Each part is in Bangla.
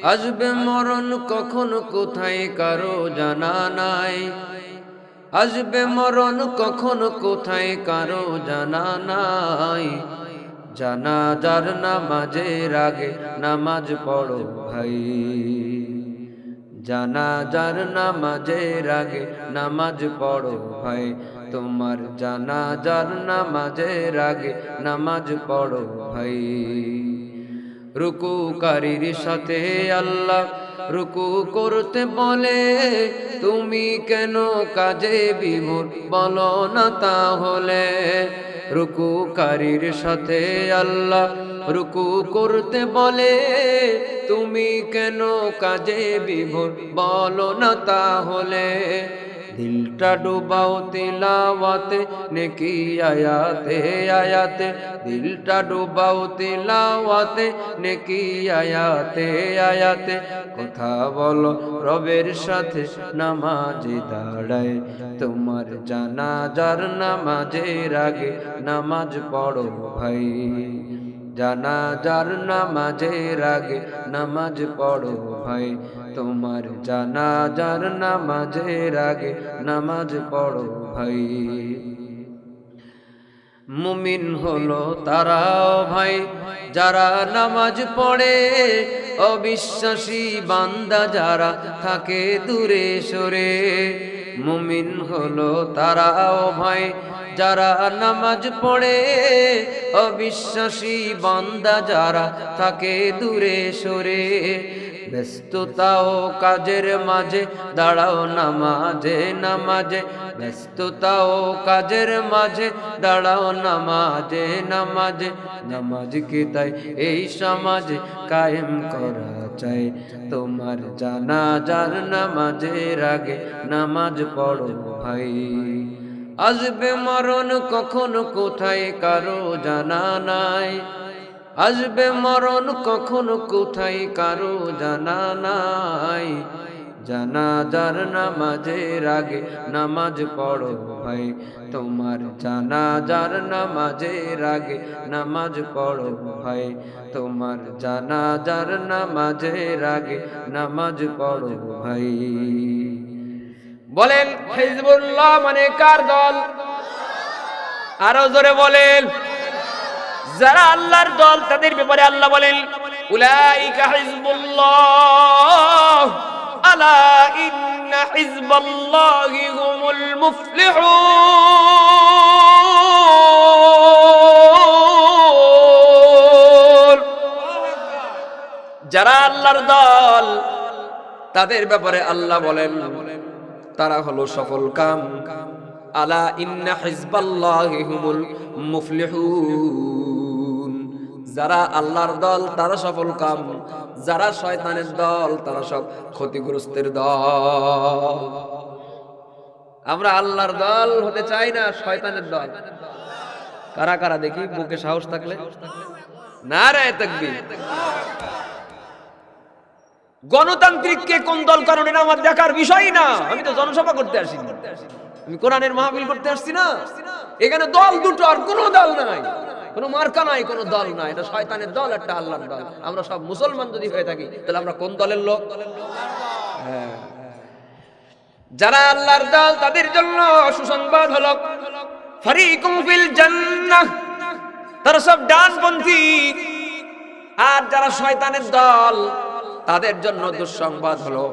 আসবে মরণ কখন কোথায় কারো জানা নাই, আসবে মরণ কখন কোথায় কারো জানা নাই। জানাজার নামাজের আগে নামাজ পড়ো ভাই, জানাজার নামাজের আগে নামাজ পড়ো ভাই, তোমার জানাজার নামাজের আগে নামাজ পড়ো ভাই। রুকুকারীর সাথে আল্লাহ রুকু করতে বলে, তুমি কেন কাজে বিমূঢ় বলো না তাহলে। রুকুকারীর সাথে আল্লাহ রুকু করতে বলে, তুমি কেন কাজে বিভোর বলো না তাহলে। দিলটা ডুবাও তিলাওয়াতে নেকি আয়াতে আয়াতে, দিলটা ডুবাও তিলাওয়াতে নেকি আয়াতে আয়াতে। কথা বলো রবের সাথে নামাজে দাঁড়ায়, তোমার জানাজার নামাজের আগে নামাজ পড়ো ভাই, জানাজার নামাজের আগে নামাজ পড়ো ভাই, তোমার জানাজার নামাজের আগে নামাজ পড়ো ভাই। মুমিন হলো তারাও ভাই যারা নামাজ পড়ে, অবিশ্বাসী বান্দা যারা থাকে দূরে সরে। মুমিন হলো তারাও ভাই যারা নামাজ পড়ে, অবিশ্বাসী বান্দা যারা থাকে দূরে সরে। ব্যস্ততা ও কাজের মাঝে দাঁড়াও নামাজে নামাজে, ব্যস্ততা ও কাজের মাঝে দাঁড়াও নামাজে নামাজে। নামাজকে তাই এই সমাজে কায়েম করা চাই, তোমার জানাজার নামাজের আগে নামাজ পড়ো ভাই। আসবে মরণ কখন কোথায় কারো জানা নাই, আসবে মরণ কখন কোথায় কারো জানা নাই। জানাজার নামাজের আগে নামাজ পড়ো ভাই, তোমার জানাজার নামাজের আগে নামাজ পড়ো ভাই, তোমার জানাজার নামাজের আগে নামাজ পড়ো ভাই। বলেন হিজবুল্লাহ মানে কার দল? আরো জোরে বলেন। যারা আল্লাহর দল তাদের ব্যাপারে আল্লাহ বলেন উলাইকা হিজবুল্লাহ আলা ইন্না হিজবাল্লাহি হুমুল মুফলিহুন। যারা আল্লাহর দল তাদের ব্যাপারে আল্লাহ বলেন তারা হলো সফল কাম। আলা ইন্না হিজবাল্লাহি হুমুল মুফলিহুন। যারা আল্লাহর দল তারা সফল কাম, যারা শয়তানের দল তারা সব ক্ষতিগ্রস্তের দল। আমরা আল্লাহর দল হতে চাই না শয়তানের দল? কারা কারা দেখি বুকে সাহস থাকলে নারায়ে তাকবীর। গণতান্ত্রিককে কোন দল কারণে না আমার দেখার বিষয় না। আমি তো জনসভা করতে আসি, আমি কোরআনের মাহফিল করতে আসছি না। এখানে দল দুটো, আর কোনো দল নাই, কোনো মার্কা নাই, কোনো দল নাই। এটা শয়তানের দল, একটা আল্লাহর দল। আমরা সব মুসলমান যদি হয়ে থাকি তাহলে আমরা কোন দলের লোক? হ্যাঁ, যারা আল্লাহর দল তাদের জন্য সুসংবাদ হলো ফারিকুম ফিল জান্নাহ, তারা সব ডানপন্থী। আর যারা শয়তানের দল তাদের জন্য দুঃসংবাদ হলো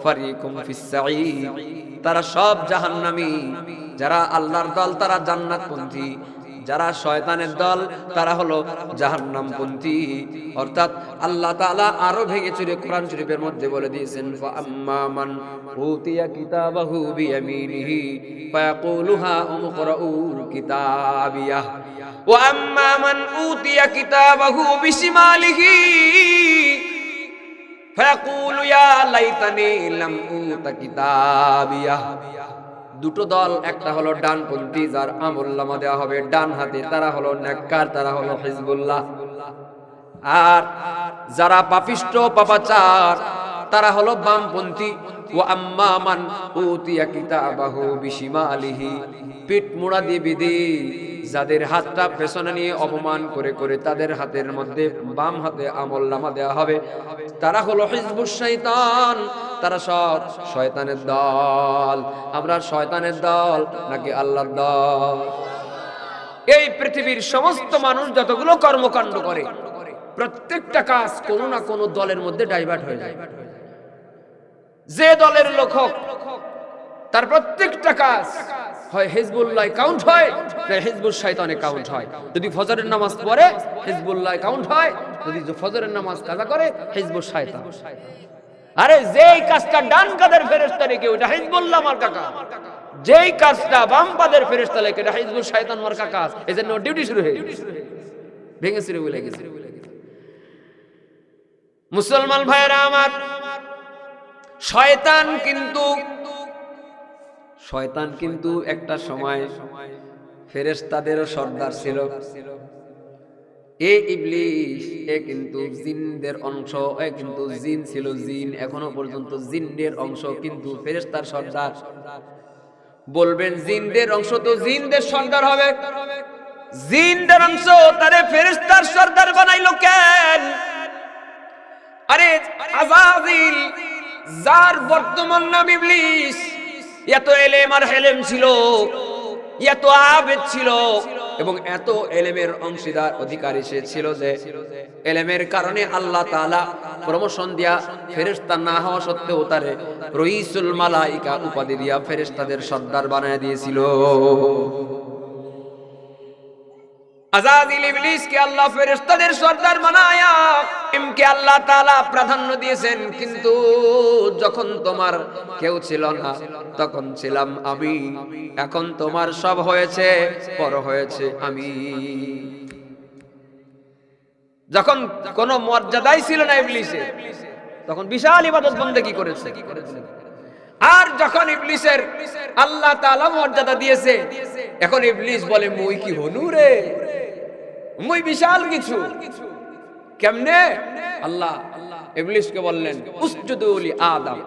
ফারিকুম ফিস সাঈদ, তারা সব জাহান্নামী। যারা আল্লাহর দল তারা জান্নাতপন্থী, যারা শয়তানের দল তারা হলো জাহান্নামপন্থী। অর্থাৎ আল্লাহ তাআলা আরো ভেঙে চুরে কোরআন শরীফের মধ্যে বলে দিয়েছেন ফাআম্মা মান উতিয়া কিতাবাহু বিয়ামিনিহি ফায়াকুলু হা উমকরাউ কিতাবিয়াহ ওয়া আম্মা মান উতিয়া কিতাবাহু বিশিমালিহি ফায়াকুলু ইয়া লাইতানি লাম উতা কিতাবিয়াহ। দুটো দল, একটা হলো ডানপন্থী যার আমলনামা দেওয়া হবে ডান হাতে, তারা হলো নেককার, তারা হলো হিজবুল্লাহ। আর যারা পাপিষ্ট পাপাচার তারা হলো বামপন্থী। ওয়া আম্মা মান উতিয়া কিতাবাহু বিশিমালিহি, পিঠ মোড়া দিয়ে বিধি যাদের হাতটা পেছনে নিয়ে অপমান করে করে তাদের হাতের মধ্যে বাম হাতে আমলনামা দেওয়া হবে, তারা হলো হিজবুশ শয়তান, তারা সব শয়তানের দল। আমরা শয়তানের দল নাকি আল্লাহর দল? এই পৃথিবীর সমস্ত মানুষ যতগুলো কর্মকাণ্ড করে প্রত্যেকটা কাজ কোনো না কোনো দলের মধ্যে ডাইভার্ট হয়ে যায়। যে দলের লোক হোক তার প্রত্যেকটা কাজ হয় হিজবুল্লাহ কাউন্ট হয় না হিজবুশ শয়তানে কাউন্ট হয়। যদি ফজরের নামাজ পড়ে হিজবুল্লাহ কাউন্ট হয়, যদি ফজরের নামাজ কাজা করে হিজবুশ শয়তান। আরে যেই কাজটা ডান কাদের ফেরেশতা রেখে ওটা হিজবুল্লাহ মার্কা কাজ, যেই কাজটা বাম পাদের ফেরেশতা লেখে এটা হিজবুশ শয়তান মার্কা কাজ। এজন্য ডিউটি শুরু হয়ে গেছে, ভেঙে ছিঁড়ে বলে গেছে। মুসলমান ভাইরা আমার, শয়তান কিন্তু একটা সময় ফেরেশতাদেরও সর্দার ছিল। ইবলিস কিন্তু জিনদের অংশ, কিন্তু জিন ছিল, জিন এখনো পর্যন্ত জিনদের অংশ, কিন্তু ফেরেশতার সর্দার। বলবেন জিনদের অংশ তো জিনদের সর্দার হবে, জিনদের অংশ তারে ফেরেশতার সর্দার বানাইলো কেন? আরে আযাযিল যার বর্তমান নাম ইবলিস, এত এলেম আর হেলেম ছিল, এত আবেদ ছিল এবং এত এলেমের অংশীদার অধিকারী সে ছিল যে এলেমের কারণে আল্লাহ তাআলা প্রমোশন দিয়া ফেরেশতা না হওয়া সত্ত্বেও তারে রইসুল মালাইকা উপাধি দিয়া ফেরেশতাদের সর্দার বানায় দিয়েছিল। আযাযিল ইবলিসকে আল্লাহ ফেরেশতাদের সর্দার বানায়া ইমকে আল্লাহ তাআলা প্রাধান্য দিয়েছেন। কিন্তু যখন তোমার কেউ ছিল না তখন ছিলাম আমি, এখন তোমার সব হয়েছে, পর হয়েছে আমি। যখন কোনো মর্যাদাই ছিল না ইবলিসের, তখন বিশাল ইবাদত বন্দেগী করেছে। আর যখন ইবলিসের আল্লাহ তাআলা মর্যাদা দিয়েছে, এখন ইবলিস বলে মুই কি হনু রে, মুই বিশাল কিছু। কেমনে? আল্লাহ ইবলিসকে বললেন উসজুদু লি আদম,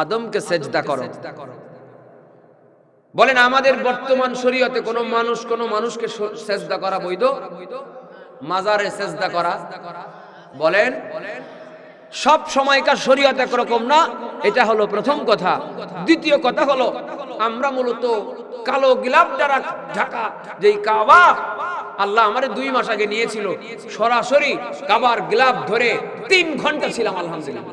আদমকে সেজদা করো। বলেন আমাদের বর্তমান শরীয়তে কোন মানুষকে সেজদা করা বৈধ? মাজারে সেজদা করা? বলেন সব সময়কার শরীয়ত একরকম না, এটা হলো প্রথম কথা। দ্বিতীয় কথা হলো আমরা মূলত কালো গিলাফ দ্বারা ঢাকা যেই কাবা, আল্লাহ আমারে 2 মাস আগে নিয়েছিল, সরাসরি কাবার গিলাফ ধরে 3 ঘন্টা ছিলাম আলহামদুলিল্লাহ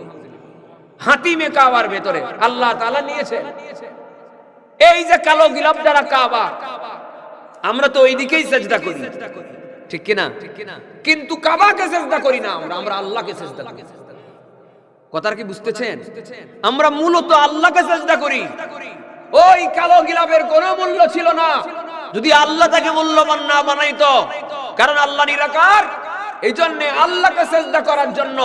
হাতিমে কাবার ভেতরে, আল্লাহ তাআলা নিয়েছে। এই যে কালো গিলাফ দ্বারা কাবা, আমরা তো ওই দিকেই সেজদা করি, ঠিক কি না? কিন্তু কাবাকে সেজদা করি না, আমরা আল্লাহকে সেজদা করি। কথার কি বুঝতেছেন? আমরা মূলত আল্লাহকে সেজদা করি। ওই কালো গিলাফের কোনো মূল্য ছিল না যদি আল্লাহ তাকে মূল্যবান না বানাইতো, কারণ আল্লাহ নিরাকার। এই জন্য আল্লাহকে সেজদা করার জন্য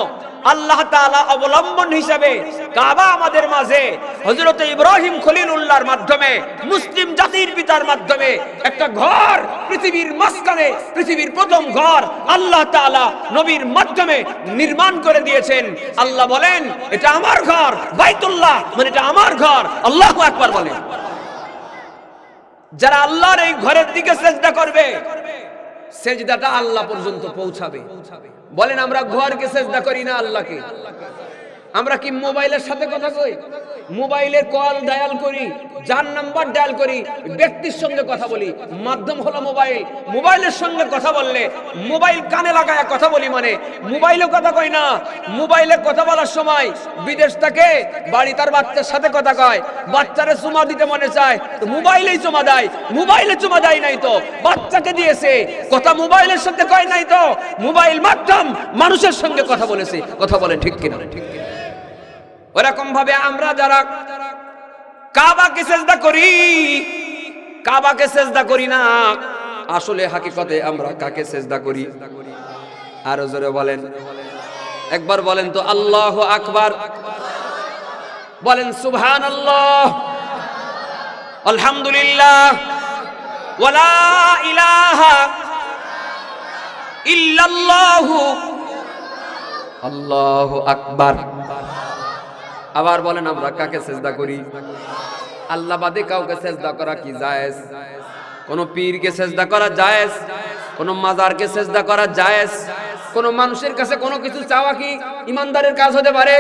আল্লাহ তাআলা অবলম্বন হিসেবে কাবা আমাদের মাঝে হযরত ইব্রাহিম খলিলুল্লাহর মাধ্যমে, মুসলিম জাতির পিতার মাধ্যমে একটা ঘর পৃথিবীর মাঝখানে, পৃথিবীর প্রথম ঘর আল্লাহ তাআলা নবীর মাধ্যমে নির্মাণ করে দিয়েছেন। আল্লাহ বলেন এটা আমার ঘর, বাইতুল্লাহ মানে এটা আমার ঘর। আল্লাহু আকবার বলেন। যারা আল্লাহর এই ঘরের দিকে সেজদা করবে, সেজদাটা আল্লাহ পর্যন্ত পৌঁছাবে। বলেন আমরা ঘরকে সেজদা করি না আল্লাহকে? আমরা কি মোবাইলের সাথে কথা কই? মোবাইলের কল ডায়াল করি, যার নাম্বার ডায়াল করি, ব্যক্তির সঙ্গে কথা বলি, মাধ্যম হলো মোবাইল। মোবাইলের সঙ্গে কথা বললে মোবাইল কানে লাগায়া কথা বলি, মানে মোবাইলে কথা কই না। মোবাইলে কথা বলার সময় বিদেশ থেকে বাড়ি তার বাচ্চার সাথে কথা কয়, বাচ্চারে চুমা দিতে মনে চায় তো মোবাইলেই চুমা দেয়, মোবাইলে চুমা দেয় নাই তো বাচ্চাকে দিয়েছে, কথা মোবাইলের সাথে কয় নাই তো মোবাইল মাধ্যম মানুষের সঙ্গে কথা বলেছে। কথা বলেন ঠিক কিনা? ওরকম ভাবে আমরা যারা কাবাকে সেজদা করি, কাবাকে সেজদা করি না, আসলে হাকিকতে আমরা কাকে সেজদা করি? আরো জোরে বলেন, একবার বলেন তো আল্লাহু আকবার, বলেন সুবহানাল্লাহ, আলহামদুলিল্লাহ, ওয়ালা ইলাহা ইল্লাল্লাহু, আল্লাহু আকবার। আবার বলেন আমরা কাকে সেজদা করি? আল্লাহ বাদে কাউকে সেজদা করা কি জায়েজ? কোন পীরকে সেজদা করা জায়েজ, কোন মাজারকে সেজদা করা জায়েজ, কোন মানুষের কাছে কোনো কিছু চাওয়া কি ইমানদারের কাজ হতে পারে?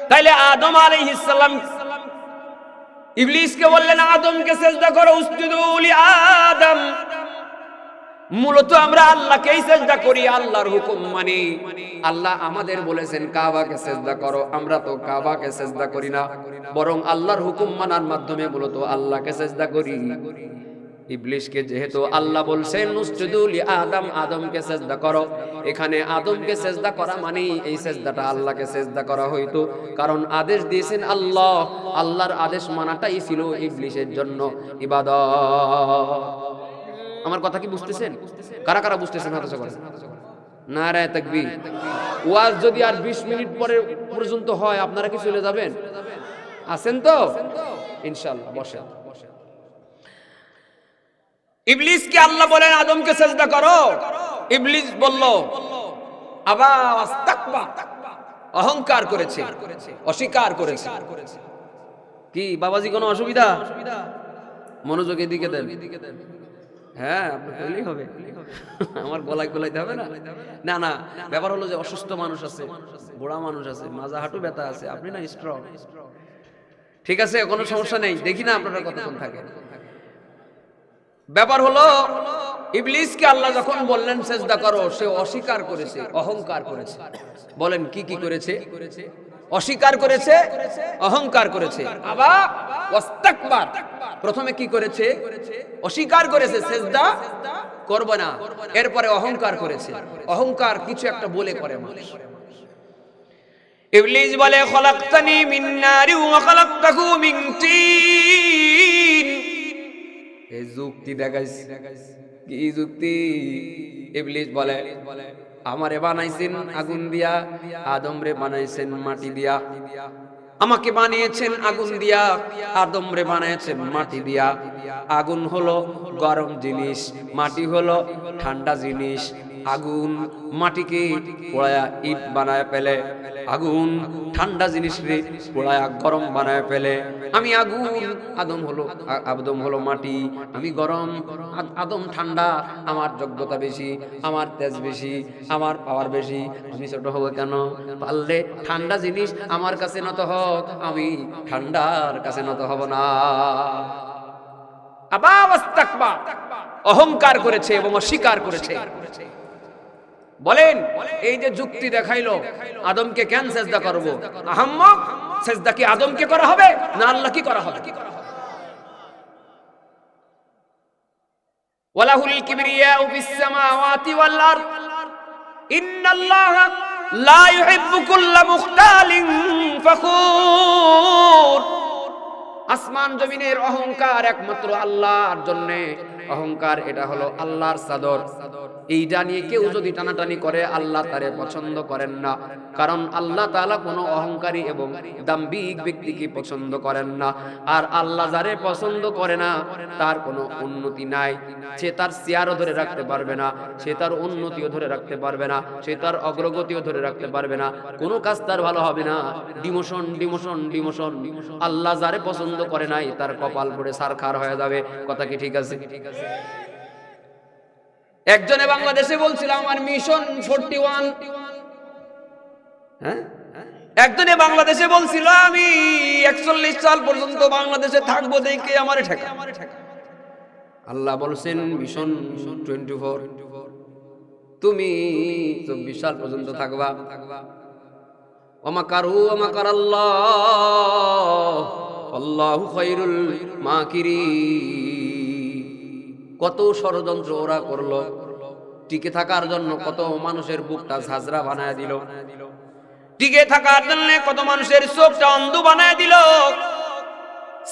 তাইলে আদম আলাইহিস সালাম ইবলিসকে বললেন আদমকে সেজদা করো, উসজুদু লি আদম। মূলত আমরা আল্লাহকেই সেজদা করি, আল্লাহর হুকুম মানি। আল্লাহ আমাদের বলেছেন কাবাকে সেজদা করো, আমরা তো কাবাকে সেজদা করি না, বরং আল্লাহর হুকুম মানার মাধ্যমে মূলত আল্লাহকে সেজদা করি। ইবলিসকে যেহেতু আল্লাহ বলছেন উসজুদু লি আদম, আদমকে সেজদা করো, এখানে আদমকে সেজদা করা মানে এই সেজদাটা আল্লাহকে সেজদা করা হইতো, কারণ আদেশ দিয়েছেন আল্লাহ। আল্লাহর আদেশ মানাটাই ছিল ইবলিসের জন্য ইবাদত। আমার কথা কি বুঝতেছেন? কারা কারা বুঝতেছেন হাত উঁচু করেন। নারায়ে তাকবীর। ওয়াজ যদি আর 20 মিনিট পরে পর্যন্ত হয় আপনারা কি চলে যাবেন? আছেন তো? ইনশাআল্লাহ বসেন। ইবলিসকে আল্লাহ বলেন আদমকে সেজদা করো, ইবলিস বলল আবা ওয়াস্তাকবার, অহংকার করেছে, অস্বীকার করেছে। কি বাবাজি কোনো অসুবিধা? মনোযোগ এদিকে দেন। হ্যাঁ আপনি বললেই হবে, আমার গলায় গলাইতে হবে না। না না, ব্যাপার হলো যে অসুস্থ মানুষ আছে, বুড়া মানুষ আছে, মাজা হাঁটু ব্যথা আছে, আপনি না স্ট্রং। ঠিক আছে, কোনো সমস্যা নেই, দেখি না আপনারা কতক্ষণ থাকে। ব্যাপার হলো ইবলিসকে আল্লাহ যখন বললেন সেজদা করো, সে অস্বীকার করেছে, অহংকার করেছে। বলেন কি কি করেছে? অস্বীকার করেছে, অহংকার করেছে। আবা ওয়াস্তাকবার, প্রথমে কি করেছে? অস্বীকার করেছে, সেজদা করবে না। এরপরে অহংকার করেছে। অহংকার কিছু একটা বলে করে মানুষ। ইবলিস বলে খলাকতানি মিন নারি ওয়া খলাকতাহু মিন তিন। এই যুক্তি দেখাইছে। কি যুক্তি? ইবলিস বলে আমারে বানাইছেন আগুন দিয়া, আদম রে বানাইছেন মাটি দিয়া। আমাকে বানিয়েছেন আগুন দিয়া, আদম রে বানিয়েছেন মাটি দিয়া। আগুন হলো গরম জিনিস, মাটি হলো ঠান্ডা জিনিস। আগুন মাটিকে পোড়ায়া ইট বানায় ফেলে, আগুন ঠান্ডা জিনিস রে পোড়ায়া গরম বানায় ফেলে। আমি আগুন, আদম হলো মাটি, আমি গরম, আদম ঠান্ডা। আমার যোগ্যতা বেশি, আমার তেজ বেশি, আমার পাওয়ার বেশি। আমি ছোট হব কেন? পারলে ঠান্ডা জিনিস আমার কাছে নত হোক, আমি ঠান্ডার কাছে নত হব না। আবা ওয়াস্তাকবার, অহংকার করেছে এবং অস্বীকার করেছে। বলেন এই যে যুক্তি দেখাইলো আদমকে কেন সেজদা করব? আহাম্মক, সেজদা কি আদমকে করা হবে না আল্লাহ কি করা হবে? ওয়ালাহুল কিবরিয়াউ ফিস সামাওয়াতি ওয়াল আরদ ইন্নাল্লাহা লা ইউহিব্বু কুল্লা মুখতালিন ফাখুর। আসমান জমিনের অহংকার একমাত্র আল্লাহর জন্য। অহংকার এটা হলো আল্লাহর চাদর। এইটা নিয়ে কেউ যদি টানাটানি করে আল্লাহ তারে পছন্দ করেন না, কারণ আল্লাহ তাআলা কোনো অহংকারী এবং দাম্ভিক ব্যক্তিকে পছন্দ করেন না। আর আল্লাহ যারে পছন্দ করে না তার কোনো উন্নতি নাই। সে তার চেয়ারও ধরে রাখতে পারবে না, সে তার উন্নতিও ধরে রাখতে পারবে না, সে তার অগ্রগতিও ধরে রাখতে পারবে না, কোনো কাজ তার ভালো হবে না। Demotion demotion demotion. আল্লাহ যারে পছন্দ করে নাই তার কপাল পড়ে সারখার হয়ে যাবে। কথা কি ঠিক আছে? একজনে বাংলাদেশে বলছিল আমার মিশন 41। হ্যাঁ, একজনে বাংলাদেশে বলছিল আমি 41 সাল পর্যন্ত বাংলাদেশে থাকবো, দেখে আমারে ঠেকা। আল্লাহ বলছেন মিশন 24, তুমি 24 সাল পর্যন্ত থাকবা। ওয়ামাকারু ওয়ামাকারাল্লাহ আল্লাহু খায়রুল মাকিরিন। কত ষড়যন্ত্র ওরা করলো, টিকে থাকার জন্য কত মানুষের বুকটা ঝাঁঝরা বানায় দিল, টিকে থাকার জন্য কত মানুষের চোখটা অন্ধ বানায় দিল,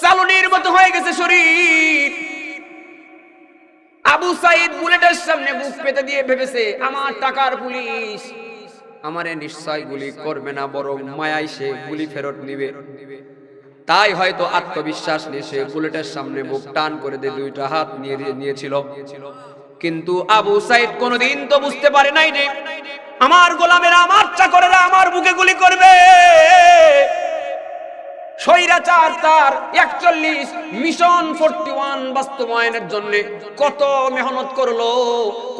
চালনির মতো হয়ে গেছে শরীর। আবু সাইদ বুলেটের সামনে বুক পেতে দিয়ে ভেবেছে আমার টাকার পুলিশ আমারে নিশ্চয় গুলি করবে না, বরং মায়ায় সে গুলি ফেরত নিবে। তাই হয়তো আত্মবিশ্বাস নিয়ে সে বুলেটের সামনে বুক টান করে দিয়ে দুইটা হাত নিয়েছিল। কিন্তু আবু সাইদ কোনদিন তো বুঝতে পারে নাই যে আমার গোলামেরা, আমার চাকরেরা আমার বুকে গুলি করবে। স্বৈরাচার তার 41 মিশন 41 বাস্তবায়নের জন্য কত মেহনত করলো,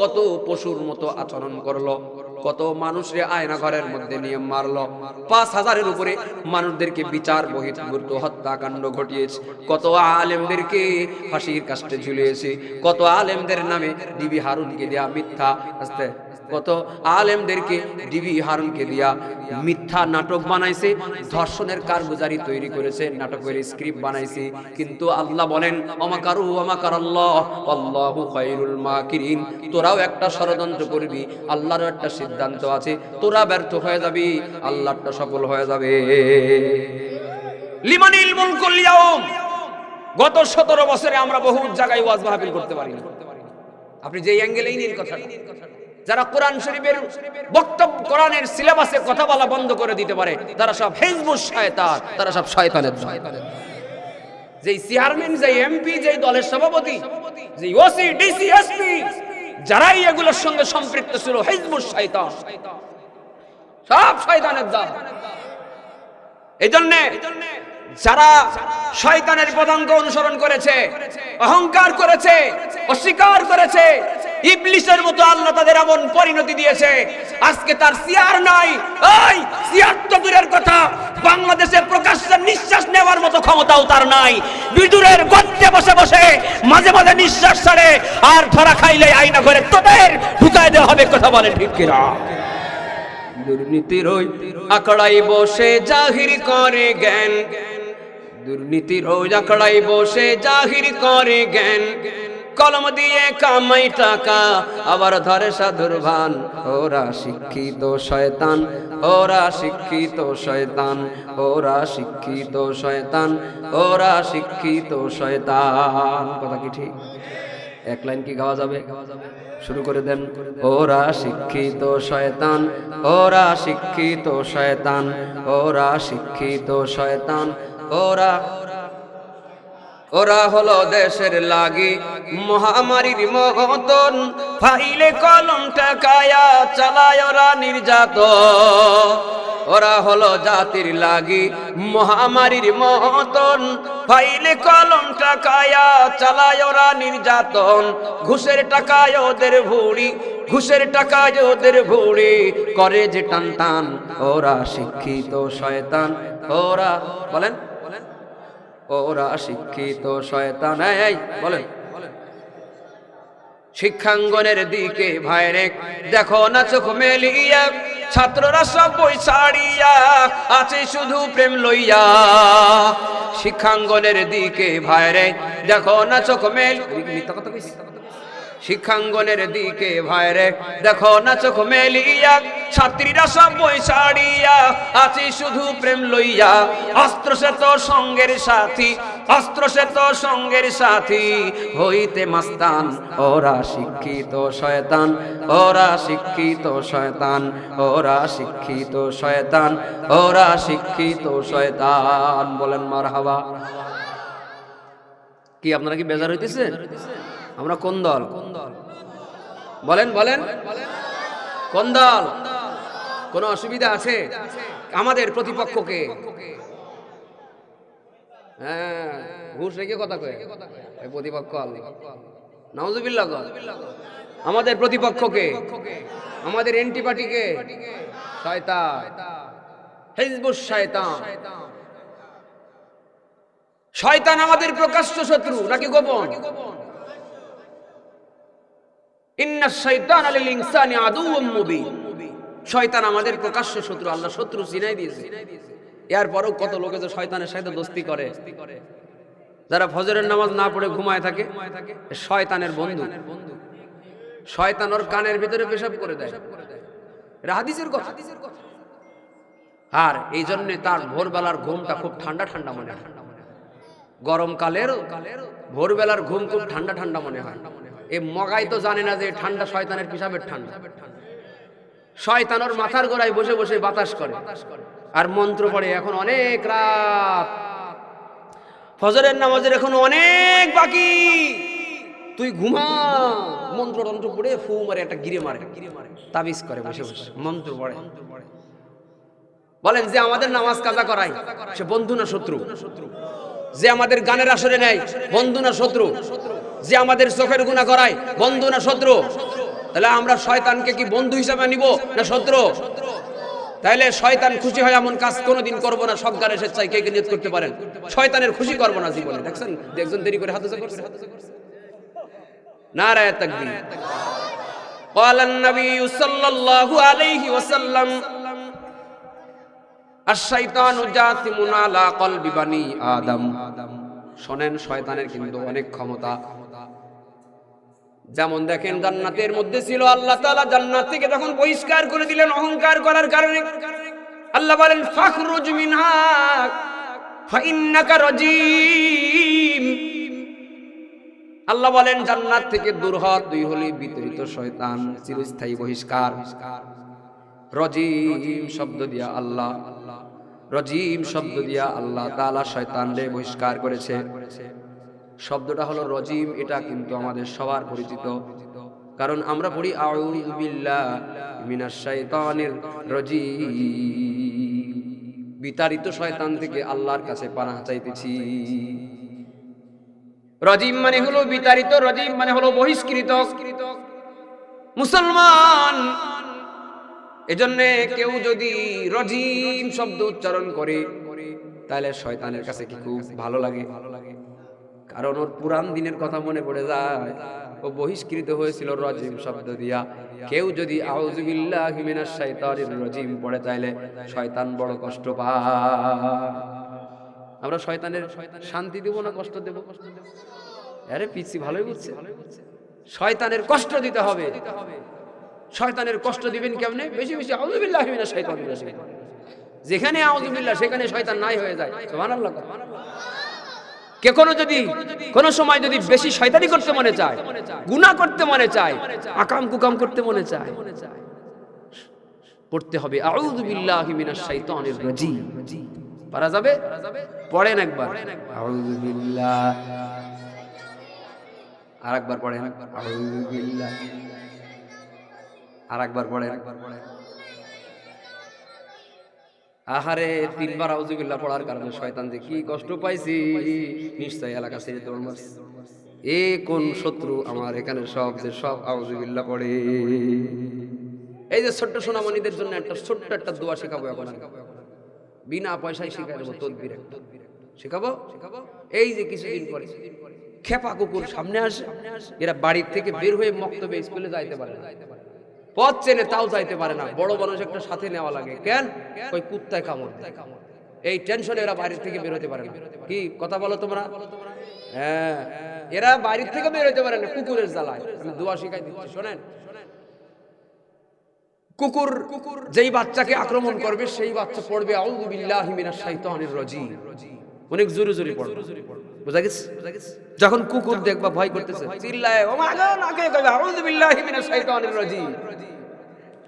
কত পশুর মতো আচরণ করলো, কত মানুষরে আয়না ঘরের মধ্যে নিয়ে মারলো, 5000-এর উপরে মানুষদেরকে বিচার বহির্ভূত হত্যাকাণ্ড ঘটিয়েছে, কত আলেমদেরকে ফাঁসির কাস্টে ঝুলিয়েছে, কত আলেমদের নামে ডিবি হারুনকে দেয়া মিথ্যা, কত আলেমদেরকে ডিবি হারুনকে দিয়া মিথ্যা নাটক বানাইছে, ধর্ষণের কারগুজারি তৈরি করেছে, নাটকের স্ক্রিপ্ট বানাইছে। কিন্তু আল্লাহ বলেন ওমাকারু ওমাকারাল্লাহ আল্লাহু খায়রুল মাকিরিন, তোরাও একটা ষড়যন্ত্র করবি, আল্লাহরও একটা সিদ্ধান্ত আছে, তোরা ব্যর্থ হয়ে যাবি, আল্লাহটা সফল হয়ে যাবে। লিমানিল মুলকুল ইয়াউম, গত 17 বছরে আমরা বহু জায়গায় ওয়াজ মাহফিল করতে পারি না। আপনি যে অ্যাঙ্গেলেই নিন কথাটা, যারা কোরআন শরীফের বক্তব্য, কোরআনের সিলেবাসে কথা বলা বন্ধ করে দিতে পারে, তারা সব হিজবুশ শয়তান, তারা সব শয়তানের দল। যেই চেয়ারম্যান, যেই এমপি, যেই দলের সভাপতি, যেই ওসি, ডিসি, এসপি, যারাই এগুলোর সঙ্গে সম্পৃক্ত ছিল, হিজবুশ শয়তান, সব শয়তানের দল। এইজন্য যারা শয়তানের পদাঙ্ক অনুসরণ করেছে, অহংকার করেছে, অস্বীকার করেছে, ইবলিসের মতো আল্লাহ তাদের এমন পরিণতি দিয়েছে, আজকে তার সিয়ার নাই। এই সিয়ার তো দূরের কথা, বাংলাদেশে প্রকাশ্যে নিঃশ্বাস নেওয়ার মতো ক্ষমতাও তার নাই। বিদুরের গর্তে বসে বসে মাঝে মাঝে নিঃশ্বাস ছাড়ে, আর ধরা খাইলে আয়না ঘরে তোদের ঢুকায় দেওয়া হবে। কথা বলে ঠিক কিনা? দুর্নীতির ওই আখড়াই বসে জাহির করে জ্ঞান, দুর্নীতির ওই আখড়াই বসে জাহির করে জ্ঞান, কলম দিয়ে কামাই টাকা আবার ধরে সাধুর ভান। ওরা শিক্ষিত শয়তান, ওরা শিক্ষিত শয়তান, ওরা শিক্ষিত শয়তান, ওরা শিক্ষিত শয়তান। কথা কি ঠিক? এক লাইন কি গাওয়া যাবে? শুরু করে দেন। ওরা শিক্ষিত শয়তান, ওরা শিক্ষিত শয়তান, ওরা শিক্ষিত শয়তান, ওরা ওরা হলো দেশের লাগি মহামারীর মতন, ফাইলে কলম টাকায়া চালায় ওরা নির্যাতন। ওরা হলো জাতির লাগি মহামারীর মতন, ফাইলে কলম টাকায়া চালায় ওরা নির্যাতন। ঘুষের টাকায় ওদের ভুড়ি, ঘুষের টাকায় ওদের ভুড়ি করে যে টান টান। ওরা শিক্ষিত শয়তান, ওরা বলেন, ওরা শিক্ষিত শয়তান। এই বলেন, শিক্ষাঙ্গনের দিকে ভাইরে দেখো না চোখ মেলিয়া, ছাত্ররা সব বই ছাড়িয়া আছে শুধু প্রেম লইয়া। শিক্ষাঙ্গনের দিকে ভাইরে দেখো না চোখ মেলিয়া, শিক্ষাঙ্গনের দিকে ভাইরে দেখো না চোখ মেলিয়া, ছাত্রীরা সব বই ছাড়িয়া আছে শুধু প্রেম লইয়া। অস্ত্র সে তো সঙ্গের সাথী, অস্ত্র সে তো সঙ্গের সাথী হইতে মাস্তান। ওরা শিক্ষিত শয়তান, ওরা শিক্ষিত শয়তান, ওরা শিক্ষিত শয়তান, ওরা শিক্ষিত শয়তান। বলেন মারহাবা। কি আপনারা কি বেজার হইতেছে? আমরা কোন দল? বলেন বলেন, কোন দল? কোন অসুবিধা আছে? আমাদের প্রতিপক্ষকে হ্যাঁ ঘুষ রেখে কথা কয় প্রতিপক্ষ আল্লাহ নাউজুবিল্লাহ। আমাদের প্রতিপক্ষকে, আমাদের এন্টি পার্টিকে শয়তান, হিজবুশ শয়তান। শয়তান আমাদের প্রকাশ্য শত্রু নাকি গোপন? ইন্নাশ শাইতানা লিল ইনসানি আদুউম মুবিন। শয়তান আমাদের প্রকাশ্য শত্রু, আল্লাহ শত্রু চিনাই দিয়েছে। এরপরও কত লোকে যে শয়তানের সাথে দোস্তি করে, যারা ফজরের নামাজ না পড়ে ঘুমায় থাকে, শয়তানের বন্ধু। শয়তান ওর কানের ভিতরে পেশাব করে দেয়, এটা হাদিসের কথা। আর এই জন্য তার ভোরবেলার ঘুমটা খুব ঠান্ডা ঠান্ডা মনে হয়। গরমকালের ভোরবেলার ঘুম খুব ঠান্ডা ঠান্ডা মনে হয়। এই মগাই তো জানে না যে ঠান্ডা শয়তানের পেশাবের ঠান্ডা। শয়তান ওর মাথার গোড়ায় বসে বসে বাতাস করে আর মন্ত্র পড়ে। এখন অনেক রাত, ফজরের নামাজের এখন অনেক বাকি, তুই ঘুমা। মন্ত্র তন্ত্র পড়ে ফু মারে, একটা গিরে মারে, তাবিজ করে বসে বসে মন্ত্র পড়ে। বলেন, যে আমাদের নামাজ কাজা করায় সে বন্ধু না শত্রু? যে আমাদের গানের আসরে নেয় বন্ধু না শত্রু? যে আমাদের চোখের গুনাহ করায় বন্ধু না শত্রু? তাহলে আমরা শয়তানকে কি বন্ধু হিসেবে নিব না শত্রু? তাহলে শয়তান খুশি হয় এমন কাজ কোনোদিন করব না। সব গানের স্বেচ্ছায় কে নিয়ত করতে পারেন শয়তানের খুশি করব না জীবনে? দেখছেন একজন দেরি করে হাত উঁচু করছে। নারায়ে তাকবীর। قال النبي صلى الله عليه وسلم الشيطان جاثم على قلب بني آدم। শোনেন, শয়তানের কিন্তু অনেক ক্ষমতা। যেমন দেখেন, জান্নাতের মধ্যে ছিল, আল্লাহ তাআলা জান্নাত থেকে যখন বহিষ্কার করে দিলেন অহংকার করার কারণে, আল্লাহ বলেন ফাখরুজ মিনহা ফাইন্নাকা রাজিম। আল্লাহ বলেন জান্নাত থেকে দূর হ, তুই হলি বিতরিত শয়তান, চিরস্থায়ী বহিষ্কার। রজিম শব্দ দিয়া আল্লাহ, রজিম শব্দ দিয়া আল্লাহ তাআলা শয়তানকে বহিষ্কার করেছে। শব্দটা হলো রজিম। এটা কিন্তু আমাদের সবার পরিচিত, কারণ আমরা পড়ি আউযু বিল্লাহি মিনাশ শাইতানির রাজিম। বিতাড়িত শয়তান থেকে আল্লাহর কাছে পানাহ চাইতেছি। রজিম মানে হলো বিতাড়িত, রজিম মানে হলো বহিষ্কৃত। মুসলমান, এজন্য কেউ যদি রজিম শব্দ উচ্চারণ করে তাহলে শয়তানের কাছে কি খুব ভালো লাগে? কারণ ওর পুরান দিনের কথা মনে পড়ে যায়। ও বহিষ্কৃত হয়েছিল রজিম শব্দ দিয়া। কেউ যদি আউযু বিল্লাহি মিনাশ শাইতানির রাজিম পড়ে তাহলে শয়তান বড় কষ্ট পায়। আমরা শয়তানের শান্তি দেব না কষ্ট দেব? আরে পিছি ভালোই বুঝছে, শয়তানের কষ্ট দিতে হবে। শয়তানের কষ্ট দিবেন কেমনে? বেশি বেশি আউযু বিল্লাহি মিনাশ শাইতানির রাজিম। যেখানে আউযু বিল্লাহ সেখানে শয়তান নাই হয়ে যায়। সুবহানাল্লাহ। কে কোনো সময় যদি বেশি শয়তানি করতে মনে চায়, গুনাহ করতে মনে চায়, আকাম কুকাম করতে মনে চায়, পড়তে হবে আউযু বিল্লাহি মিনাশ শাইতানির রাজিম। পারা যাবে? পড়েন একবার আউযু বিল্লাহ, আরেকবার পড়েন আউযু বিল্লাহ, আরেকবার পড়েন। আহারে, তিনবার আউযু বিল্লাহ পড়ার কারণে শয়তান যে কি কষ্ট পাইছি, নিশ্চয় এলাকা ছেড়ে দৌড় মারছে। এ কোন শত্রু আমার এখানে সব যে সব আউযু বিল্লাহ পড়ে। এই যে ছোট্ট সোনামণিদের জন্য একটা ছোট্ট একটা দোয়া শেখাবো এখন, বিনা পয়সায় শেখাই দেবো। তদবির শেখাবো। এই যে কিছুদিন পরে খেপা কুকুর সামনে আসে, এরা বাড়ির থেকে বের হয়ে মক্তবে স্কুলে যাইতে পারে না, পথ চেনে তাও যাইতে পারে না। বড় মানুষ একটা সাথে নেওয়া লাগে, কেন? ওই কুত্তায় কামড় দেয়। এই টেনশনে এরা বাইরে থেকে বের হতে পারে না। কি কথা বলো তোমরা? হ্যাঁ, এরা বাইরে থেকে বের হতে পারে না কুকুরের জ্বালায়। আমি দোয়া শিখাই দিচ্ছি, শোনেন। কুকুর যেই বাচ্চাকে আক্রমণ করবে সেই বাচ্চা পড়বে আউযু বিল্লাহি মিনাশ শাইতানির রাজিম। অনেক জোরে জোরে পড়বে, বুঝা গেছে? যখন কুকুর দেখবা ভয় করতেছে, চিল্লায় ও মা গো, নাকে কইবে আউযু বিল্লাহি মিনাশ শাইতানির রাজিম।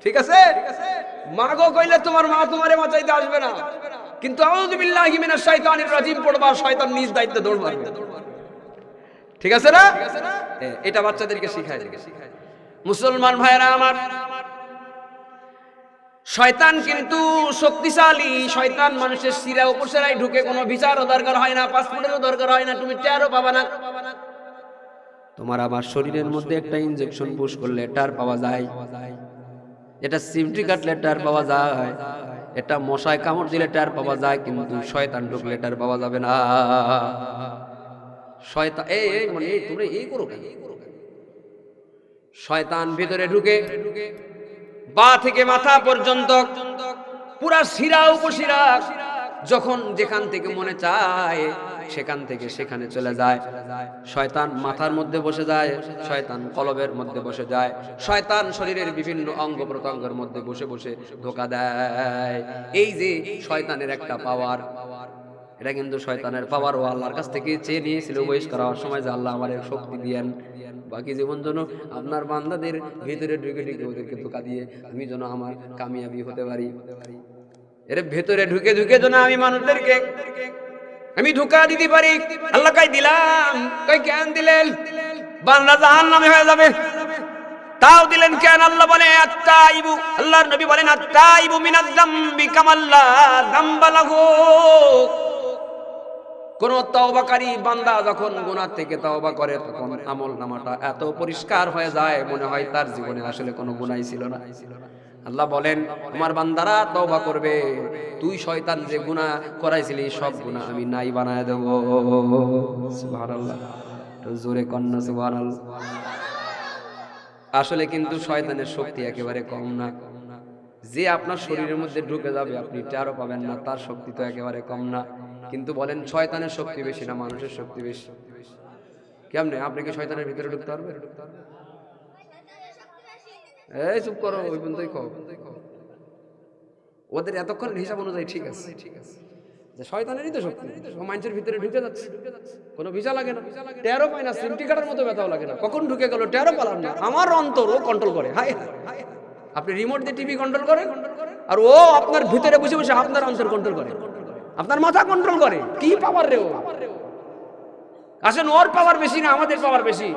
ঠিক আছে? মা গো কইলে তোমার মা তোমারে বাঁচাইতে আসবে না, কিন্তু আউযু বিল্লাহি মিনাশ শাইতানির রাজিম পড়বা, শয়তান নিজ দায়িত্বে দৌড় মারবে। ঠিক আছে না? এটা বাচ্চাদেরকে শিখায় দিবে। মুসলমান ভাইরা আমার, শয়তান কিন্তু শক্তিশালী। শয়তান মানুষের শিরা উপশিরায় ঢুকে, কোনো বিচারও দরকার হয় না, পাসপোর্টেরও দরকার হয় না, তুমি টেরও পাবা না। তোমার আবার শরীরের মধ্যে একটা ইনজেকশন পুশ করলে টার পাওয়া যায়, এটা সিমটি কাটলে টার পাওয়া যায়, এটা মশায় কামড় দিলে টার পাওয়া যায়, কিন্তু শয়তান ঢুকলে টার পাওয়া যাবে না। শয়তান মানে তোমরা এই করো কেন? শয়তান ভিতরে ঢুকে পা থেকে মাথা পর্যন্ত পুরা শিরা উপশিরা, যখন যেখান থেকে মনে চায় সেখান থেকে সেখানে চলে যায়। শয়তান মাথার মধ্যে বসে যায়, শয়তান কলবের মধ্যে বসে যায়, শয়তান শরীরের বিভিন্ন অঙ্গ প্রত্যঙ্গের মধ্যে বসে বসে ধোঁকা দেয়। এই যে শয়তানের একটা পাওয়ার, এটা কিন্তু শয়তানের পাওয়ার ও আল্লাহর কাছ থেকে চেয়ে নিয়েছিল ওয়াইস করার সময় যে আল্লাহ আমাদের শক্তি দিয়েন, বাকি জীবন যেন আপনার বান্দাদের ভেতরে ঢুকে ঢুকে ওদেরকে ধোঁকা দিয়ে আমি যেন আমার কামিয়াবি হতে পারি। এর ভেতরে ঢুকে ঢুকে যেন আমি মানুষদেরকে আমি ধোঁকা দিতে পারি। আল্লাহ কই দিলাম, কই কেন দিলেন? বান্দা জাহান্নামে হয়ে যাবে, তাও দিলেন কেন? আল্লাহ বলে আত্তাইবু, আল্লাহর নবী বলেন আত্তাইবু মিনাজ যামবি কামাল্লা যামবা লাহু। কোন তওবাকারী বান্দা যখন গুনাহ থেকে তওবা করে তখন আমলনামাটা এত পরিষ্কার হয়ে যায় মনে হয় তার জীবনে আসলে কোনো গুনাহই ছিল না। আল্লাহ বলেন আমার বান্দারা তওবা করবে, তুই শয়তান যে গুনাহ করাইছিলি সব গুনাহ আমি নাই বানায় দেব। সুবহানাল্লাহ, তো জোরে কন্না সুবহানাল্লাহ। আসলে কিন্তু শয়তানের শক্তি একেবারে কম না। যে আপনার শরীরের মধ্যে ঢুকে যাবে আপনি টেরও পাবেন না, তার শক্তি তো একেবারে কম না। কিন্তু বলেন শয়তানের শক্তি বেশি না মানুষের শক্তি বেশি? কেমনে? আপনি কি শয়তানের ভিতরে ঢুকতে পারবেন? এই চুপ করো, ওই পর্যন্তই কও। ওদের এতক্ষণ হিসাব অনুযায়ী ঠিক আছে, যে শয়তানেরই তো শক্তি, ও মানুষের ভিতরে ঢুকে যাচ্ছে, কোনো ভিসা লাগে না, টেরও পায় না, সিমটি কাটার মতো ব্যথাও লাগে না, কখন ঢুকে গেল টেরও পেলাম না। আমার অন্তর ও কন্ট্রোল করে। হায় হায়, আপনি রিমোট দিয়ে টিভি কন্ট্রোল করেন আর ও আপনার ভিতরে বসে বসে আপনার অন্তর কন্ট্রোল করে, আপনার মাথা কন্ট্রোল করে। কি পাওয়ার রে ও! আসলে ওর পাওয়ার বেশি না আমাদের পাওয়ার বেশি।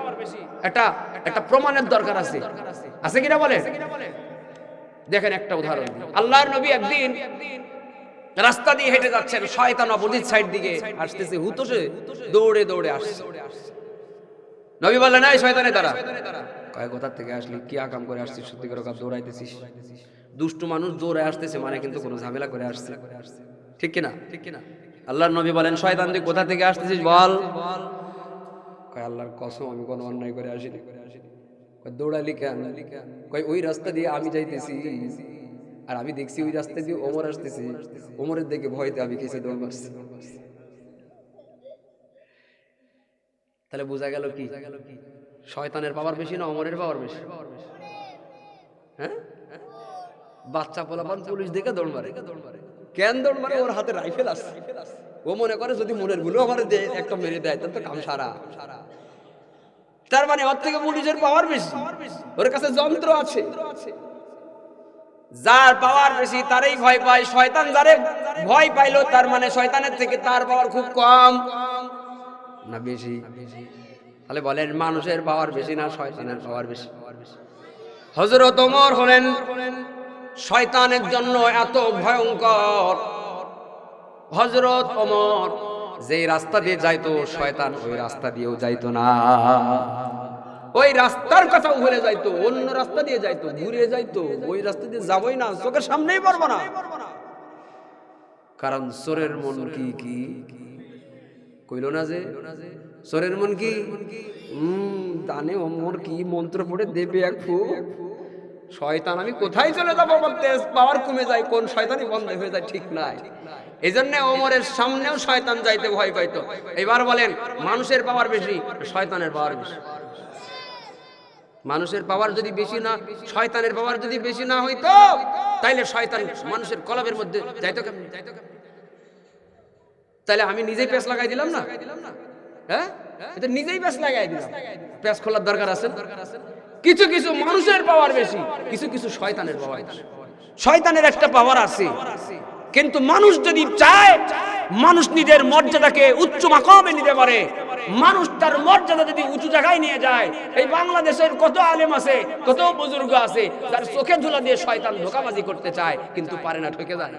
একটা প্রমাণের দরকার আছে, আছে কিনা বলে? দেখেন একটা উদাহরণ। আল্লাহর নবী একদিন রাস্তা দিয়ে হেঁটে যাচ্ছেন, শয়তান অপোজিট সাইড দিকে আসতেছে, হুতোষে দৌড়ে দৌড়ে আসছে। নবী বললেন এই শয়তানে দাঁড়া। কয় কোথা থেকে আসলি, কি আকাম করে আসছিস, সত্যি করে দৌড়াইতেছিস? দুষ্টু মানুষ দৌড়ে আসতেছে মানে কিন্তু কোনো ঝামেলা করে আসছে, ঠিক কিনা? আল্লাহর নবী বলেন শয়তান তুই কোথা থেকে আসতেছিস বল। কয় আল্লাহর কসম আমি কোনো অন্যায় করে আসিনি। কয় দৌড়ালি কেন? কয় ওই রাস্তা দিয়ে আমি যাইতেছি আর আমি দেখছি ওই রাস্তা দিয়ে ওমর আসতেছি, ওমরের দিকে ভয়তে আমি কেসে দৌড় মারছি। তাহলে বোঝা গেল কি শয়তানের পাওয়ার বেশি না ওমরের পাওয়ার বেশি? হ্যাঁ, বাচ্চা পোলাপান পুলিশ দেখে দৌড় মারে। কেন দৌড় মারে? ওর হাতে রাইফেল আছে, ও মনে করে যদি মনের ভুলেও আমার একটা মেরে দেয় তাহলে তো কাম সারা। তার মানে ওর থেকে পুলিশের পাওয়ার বেশি, ওর কাছে যন্ত্র আছে। যার পাওয়ার বেশি তারই ভয় পায়। শয়তান যারে ভয় পাইলো তার মানে শয়তানের থেকে তার পাওয়ার খুব কম না বেশি? তাহলে বলেন মানুষের পাওয়ার বেশি না শয়তানের পাওয়ার বেশি? হযরত ওমর হলেন শয়তানের জন্য এত ভয়ঙ্কর। হযরত ওমর যেই রাস্তা দিয়ে যাইতো শয়তান ওই রাস্তা দিয়েও যাইতো না, ওই রাস্তার কথাও ভুলে যাইতো, অন্য রাস্তা দিয়ে যাইতো, ঘুরে যাইতো। ওই রাস্তা দিয়ে যাবই না, চোখের সামনেই পারবো না। কারণ চোরের মন কি কি কইল না যে চোরের মন কি জানে ওমর কি মন্ত্র পড়ে দেবে এক ফুক। শয়তান আমি কোথায় চলে যাবো বলতে পাওয়ার কমে যায়, কোন শয়তানি বন্ধ হয়ে যায় ঠিক নাই। এই জন্য ওমরের সামনেও শয়তান যাইতে ভয় পাইতো। এবার বলেন মানুষের পাওয়ার বেশি শয়তানের পাওয়ার বেশি? মানুষের পাওয়ার যদি বেশি না, শয়তানের পাওয়ার যদি বেশি না হইতো তাইলে শয়তান মানুষের কলবের মধ্যে যাইতো কেমন? তাহলে আমি নিজেই পেঁচ লাগাই দিলাম না? হ্যাঁ, এটা নিজেই পেঁচ লাগাই দিলাম। পেঁচ খোলার দরকার আছে। কিছু কিছু মানুষের পাওয়ার বেশি, কিছু কিছু শয়তানের পাওয়ার বেশি। শয়তানের একটা পাওয়ার আছে, কিন্তু মানুষ যদি চায় মানুষ নিজের মর্যাদাকে উচ্চ মাকামে নিতে পারে। মানুষ তার মর্যাদা যদি উঁচু জায়গায় নিয়ে যায়, এই বাংলাদেশের কত আলেম আছে, কত বুজুর্গ আছে যার চোখে ধুলা দিয়ে শয়তান ধোঁকাবাজি করতে চায় কিন্তু পারে না, ঠকে যায়।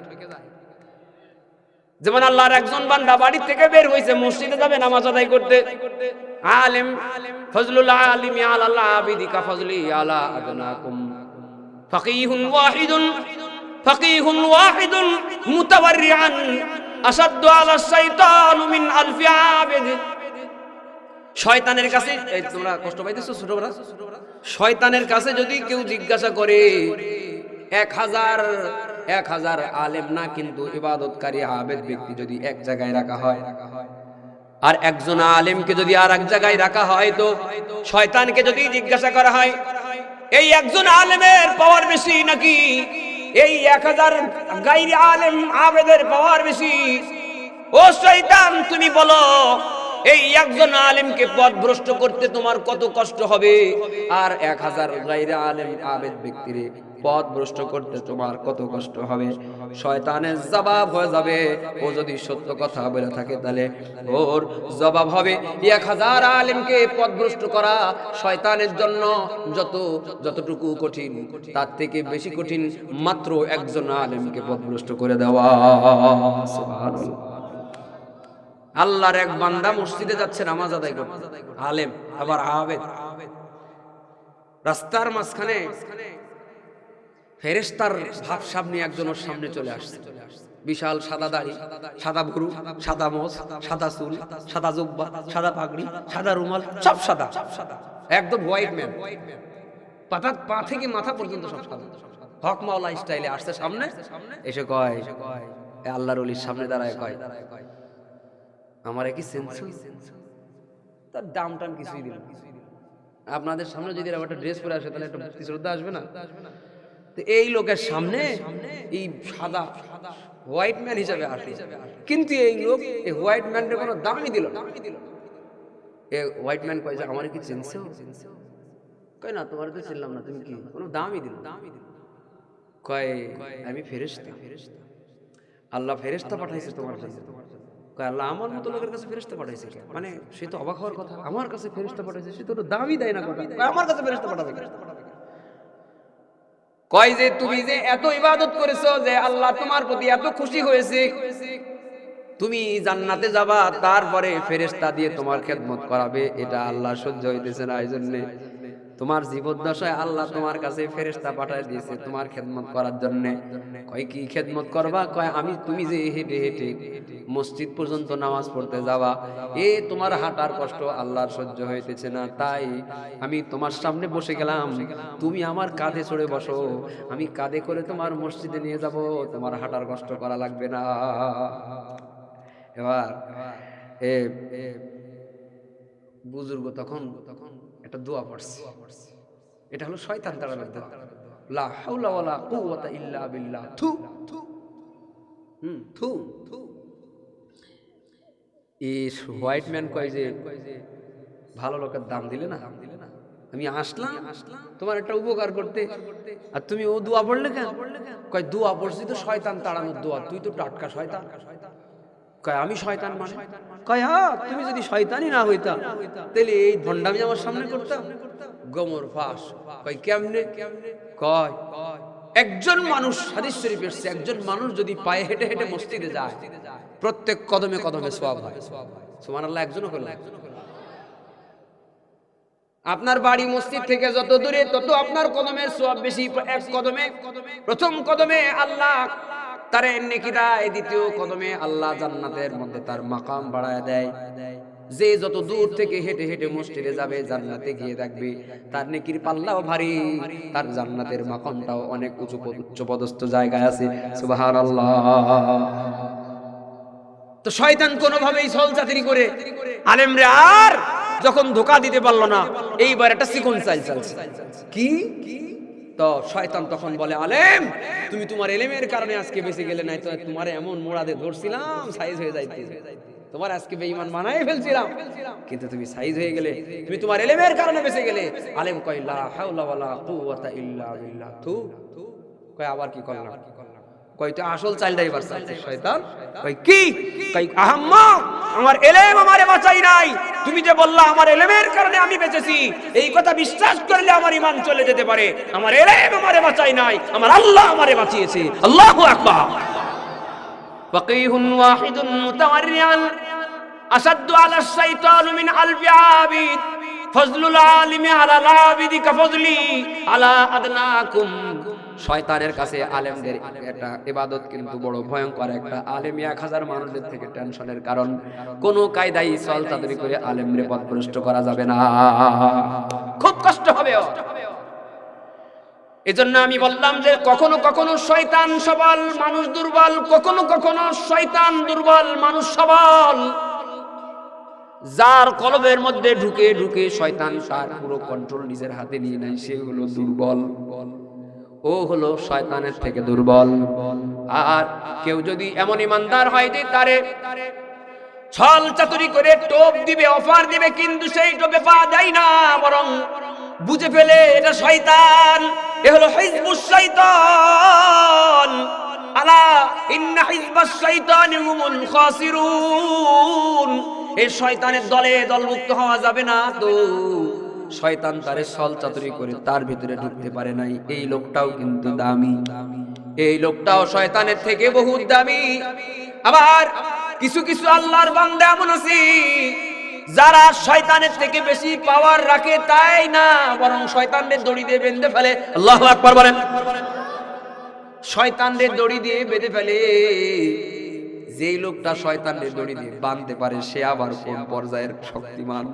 যেমন আল্লাহর একজন বান্দা বাড়ি থেকে বের হইছে, মসজিদে যাবে নামাজ আদায় করতে। আলেম ফজলুল আলিমি আলা আবিদি কা ফজলি আলা আদনাকুম ফাকিহুন ওয়াহিদুন মুতাওয়াররিআন আসাদ্দু আলা শাইতান মিন আলফি আবিদ। শয়তানের কাছে তোমরা কষ্ট পাইতেছো ছোটরা? শয়তানের কাছে যদি কেউ জিজ্ঞাসা করে 1000 আলেম না, কিন্তু ইবাদতকারী আবেদ ব্যক্তি যদি এক জায়গায় রাখা হয় আর একজন আলেমকে যদি আর এক জায়গায় রাখা হয়, তো শয়তানকে যদি জিজ্ঞাসা করা হয় এই একজন আলেমের পাওয়ার বেশি নাকি এই 1000 গায়রি আলেম আবেদের পাওয়ার বেশি? ও শয়তান তুমি বলো এই একজন আলেমকে পথভ্রষ্ট করতে তোমার কত কষ্ট হবে, আর 1000 গায়রি আলেম আবেদ ব্যক্তিরে পথ ভ্রষ্ট করতে তোমার কত কষ্ট হবে। শয়তানের জবাব হয়ে যাবে, ও যদি সত্য কথা বলে থাকে তাহলে ওর জবাব হবে 1000 আলেমকে পথভ্রষ্ট করা শয়তানের জন্য যতটুকু কঠিন, তার থেকে বেশি কঠিন মাত্র একজন আলেমকে পথভ্রষ্ট করে দেওয়া। সুবহানাল্লাহ। আল্লাহর এক বান্দা মসজিদে যাচ্ছে নামাজ আদায় করতে, আলেম আবার আবেদ, রাস্তার মাঝখানে ফেরেশতার ভাবসাব নিয়ে একজন ওর সামনে চলে আসছে। বিশাল সাদা দাড়ি, সাদা ভুরু, সাদা মোজ, সাদা চুল, সাদা জুব্বা, সাদা পাগড়ি, সাদা রুমাল, সব সাদা, একদম হোয়াইট ম্যান, পা থেকে মাথা পর্যন্ত সব সাদা, হক মাওলা স্টাইলে আসছে সামনে। এসে কয়, আল্লাহর ওলির সামনে দাঁড়ায় কয়, আমার কি সেন্স, তার দাম টাম কিছুই দিল। আপনাদের সামনে যদি একটা ড্রেস পরে আসে তাহলে একটা ভক্তি শ্রদ্ধা আসবে না? তো এই লোকের সামনে এই সাদা হোয়াইট ম্যান হিসাবে আসে, কিন্তু এই লোক এই হোয়াইট ম্যানের কোনো দামই দিল না। এই হোয়াইট ম্যান কয় যে আমার কি চিনছো? কয় না, তোমার তো চিনলাম না, তুমি কি? কোনো দামই দিল। কয় আমি ফেরেশতা, আল্লাহ ফেরেশতা পাঠাইছে তোমার জন্য। কয় আল্লাহ আমার মতো লোকের কাছে ফেরেশতা পাঠাইছে কেন? মানে সে তো অবাক হওয়ার কথা, আমার কাছে ফেরেশতা পাঠাইছে, সে তো দামই দেয় না কথা, আমার কাছে ফেরেশতা পাঠাবে কেন? কয় যে তুমি যে এত ইবাদত করেছো যে আল্লাহ তোমার প্রতি এত খুশি হয়েছে, তুমি জান্নাতে যাবা, তারপরে ফেরেশতা দিয়ে তোমার খেদমত করাবে, এটা আল্লাহ সহ্য হইতেছে না। এই জন্য তোমার জীবদ্দশায় আল্লাহ তোমার কাছে ফেরেশতা পাঠিয়ে দিয়েছে তোমার খেদমত করার জন্য। কয় কি খেদমত করবা? কয় আমি, তুমি যে হেঁটে হেঁটে মসজিদ পর্যন্ত নামাজ পড়তে যাবা, তোমার হাঁটার কষ্ট আল্লাহর সহ্য হইতেছে না, তাই আমি তোমার সামনে বসে গেলাম, তুমি আমার কাঁধে চড়ে বসো, আমি কাঁধে করে তোমার মসজিদে নিয়ে যাব, তোমার হাঁটার কষ্ট করা লাগবে না। এবার বুজুর্গ তখন একটা দোয়া পড়ছে, এটা হলো শয়তান তাড়ানোর দোয়া, লা হাওলা ওয়ালা কুওয়াতা ইল্লা বিল্লাহ। থু থু থু। এই হোয়াইট ম্যান কয় যে ভালো লোকের দাম দিলে না, আমি আসলাম তোমার একটা উপকার করতে, আর তুমি ও দোয়া পড়লে কেন? কয় দোয়া পড়ছি তো শয়তান তাড়ানোর দোয়া, তুই তো টাটকা শয়তান। কয় আমি শয়তান মানে? কয় হ্যাঁ, তুমি যদি শয়তানই না হইতা তাহলে এই ভণ্ডামি আমার সামনে করতাম? গোমর ফাঁস। কয় কেমনে? কয় একজন মানুষ, হাদিস শরীফে এসেছে, একজন মানুষ যদি পায়ে হেঁটে হেঁটে মসজিদে যায়, প্রত্যেক কদমে কদমে সওয়াব হয়। সুবহানাল্লাহ। একজনও করল। আপনার বাড়ি মসজিদ থেকে যত দূরে তত আপনার কদমের সওয়াব বেশি। এক কদমে, প্রথম কদমে আল্লাহ তার নেকি দেয়, দ্বিতীয় কদমে আল্লাহ জান্নাতের মধ্যে তার মাকাম বাড়ায় দেয়। যে যত দূর থেকে হেঁটে হেঁটে মসজিদে যাবে, জান্নাতে গিয়ে দেখবে তার নেকির পাল্লাও ভারী, তার জান্নাতের মাকামটাও অনেক উচ্চপদস্থ জায়গায় আছে। সুবহানাল্লাহ। তো শয়তান কোনোভাবেই ছলচাতুরি করে আলেমরে আর যখন ধোঁকা দিতে পারলো না, এইবার একটা চিকন চাল চালছে। কি? তো শয়তান তখন বলে, আলেম তুমি তোমার এলেমের কারণে আজকে বেঁচে গেলে, নাই তো তোমার এমন মোড়াদে ধরছিলাম সাইজ হয়ে যাইতে, তোমার আজকে বেঈমান বানায় ফেলছিলাম, কিন্তু তুমি সাইজ হয়ে গেলে, তুমি তোমার এলেমের কারণে বেঁচে গেলে। আলেম কয় লা হাওলা ওয়ালা কুওয়াতা ইল্লা বিল্লাহ। থু। কয় আবার কি করলাম? কয় তো আসল চাইল্ডাই বার চাইছে শয়তান। কয় কি? কয় আহাম্মা আমার এলেম আমারে বাঁচাই নাই, তুমি যে বললা আমার এলেমের কারণে আমি বেঁচেছি, এই কথা বিশ্বাস করলে আমার ঈমান চলে যেতে পারে। আমার এলেম আমারে বাঁচাই নাই, আমার আল্লাহ আমারে বাঁচিয়েছে। আল্লাহু আকবার। ফাকিহুন ওয়াহিদুন মুতাওয়ারিআন আসাদ্দু আলা শাইতান মিন আলফি আবিদ ফজলুল আলিমি আলা আবিদি কাফজলি আলা আদনাকুম। শয়তানের কাছে আলেমদের একটা ইবাদত কিন্তু বড় ভয়ঙ্কর। একটা আলেম 1000 মানুষের থেকে টেনশনের কারণ। কোন কায়দায় ছলচাতুরি করে আলেমরে পথভ্রষ্ট করা যাবে না, খুব কষ্ট হবে। এজন্য আমি বললাম যে কখনো কখনো শয়তান সবল, মানুষ দুর্বল, কখনো কখনো শয়তান দুর্বল, মানুষ সবল। যার কলবের মধ্যে ঢুকে ঢুকে শয়তান তার পুরো কন্ট্রোল নিজের হাতে নিয়ে নেয়, সে হলো দুর্বল, ও হলো শয়তানের থেকে দুর্বল। আর কেউ যদি এমন ইমানদার হয় যে তারে ছল চাতুরি করে টোপ দিবে, অফার দিবে, কিন্তু সেই টোপে পা দেয় না, বরং বুঝে ফেলে এটা শয়তান, এ হলো হিজবুশ শাইতান। আলা ইন্না হিজবাশ শাইতানি হুমুল খাসিরুন। এই শয়তানের দলে দলমুক্ত হওয়া যাবে না। তো শয়তান তারে ছলচাতুরি করে তার ভিতরে ঢুকতে পারে নাই। এই লোকটাও কিন্তু দামি, এই লোকটাও শয়তানের থেকে বহুত দামি। আবার কিছু কিছু আল্লাহর বান্দা এমন আছে যারা শয়তানের থেকে বেশি পাওয়ার রাখে, তাই না বরং শয়তানের দড়ি দিয়ে বেঁধে ফেলে। আল্লাহু আকবার বলেন। শয়তানের দড়ি দিয়ে বেঁধে ফেলে। যেই লোকটা শয়তানের দড়ি দিয়ে বাঁধতে পারে সে আবার কোন পর্যায়ের শক্তিমান।